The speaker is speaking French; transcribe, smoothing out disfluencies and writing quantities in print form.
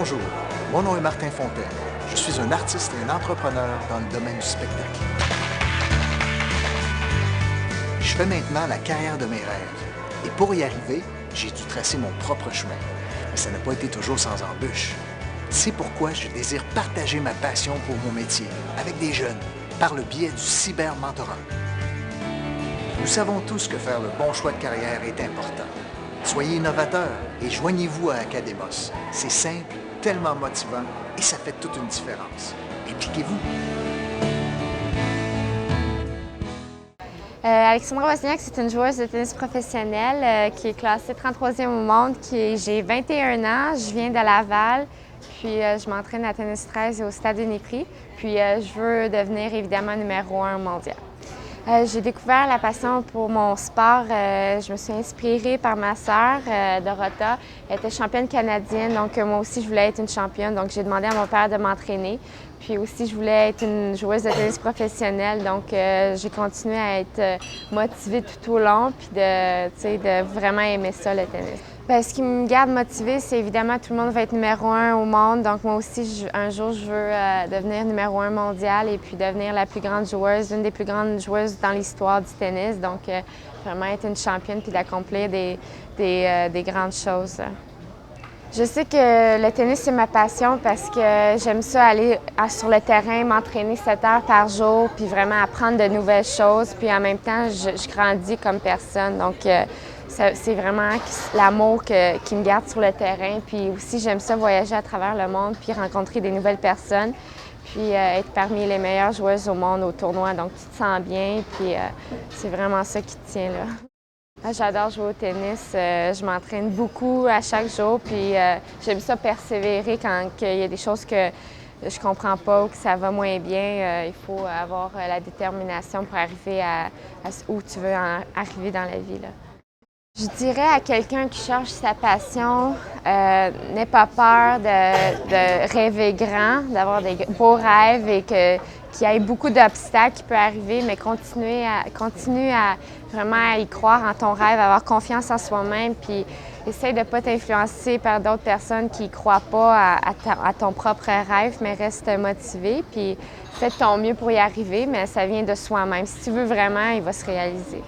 Bonjour, mon nom est Martin Fontaine. Je suis un artiste et un entrepreneur dans le domaine du spectacle. Je fais maintenant la carrière de mes rêves. Et pour y arriver, j'ai dû tracer mon propre chemin. Mais ça n'a pas été toujours sans embûches. C'est pourquoi je désire partager ma passion pour mon métier avec des jeunes par le biais du cybermentorat. Nous savons tous que faire le bon choix de carrière est important. Soyez innovateurs et joignez-vous à Academos. C'est simple, tellement motivant et ça fait toute une différence. Impliquez-vous. Alexandra Wozniak, c'est une joueuse de tennis professionnelle qui est classée 33e au monde. J'ai 21 ans, je viens de Laval, puis je m'entraîne à Tennis 13 et au Stade Uniprix. Puis je veux devenir évidemment numéro 1 mondial. J'ai découvert la passion pour mon sport. Je me suis inspirée par ma sœur, Dorota. Elle était championne canadienne, donc moi aussi je voulais être une championne. Donc j'ai demandé à mon père de m'entraîner. Puis aussi je voulais être une joueuse de tennis professionnelle. Donc j'ai continué à être motivée tout au long, puis de vraiment aimer ça, le tennis. Bien, ce qui me garde motivée, c'est évidemment tout le monde va être numéro 1 au monde. Donc moi aussi, un jour, je veux devenir numéro 1 mondial et puis devenir la plus grande joueuse, une des plus grandes joueuses dans l'histoire du tennis. Donc vraiment être une championne puis d'accomplir des grandes choses. Je sais que le tennis, c'est ma passion parce que j'aime ça aller sur le terrain, m'entraîner 7 heures par jour, puis vraiment apprendre de nouvelles choses. Puis en même temps, je grandis comme personne. Donc, c'est vraiment l'amour qui me garde sur le terrain. Puis aussi, j'aime ça voyager à travers le monde, puis rencontrer des nouvelles personnes, puis être parmi les meilleures joueuses au monde au tournoi. Donc, tu te sens bien, puis c'est vraiment ça qui te tient là. J'adore jouer au tennis. Je m'entraîne beaucoup à chaque jour, puis j'aime ça persévérer quand il y a des choses que je comprends pas ou que ça va moins bien. Il faut avoir la détermination pour arriver à où tu veux arriver dans la vie, là. Je dirais à quelqu'un qui cherche sa passion, n'aie pas peur de rêver grand, d'avoir des beaux rêves et qu'il y ait beaucoup d'obstacles qui peuvent arriver, mais continue à vraiment y croire en ton rêve, avoir confiance en soi-même, puis essaye de ne pas t'influencer par d'autres personnes qui ne croient pas à ton propre rêve, mais reste motivé, puis fais de ton mieux pour y arriver, mais ça vient de soi-même. Si tu veux vraiment, il va se réaliser.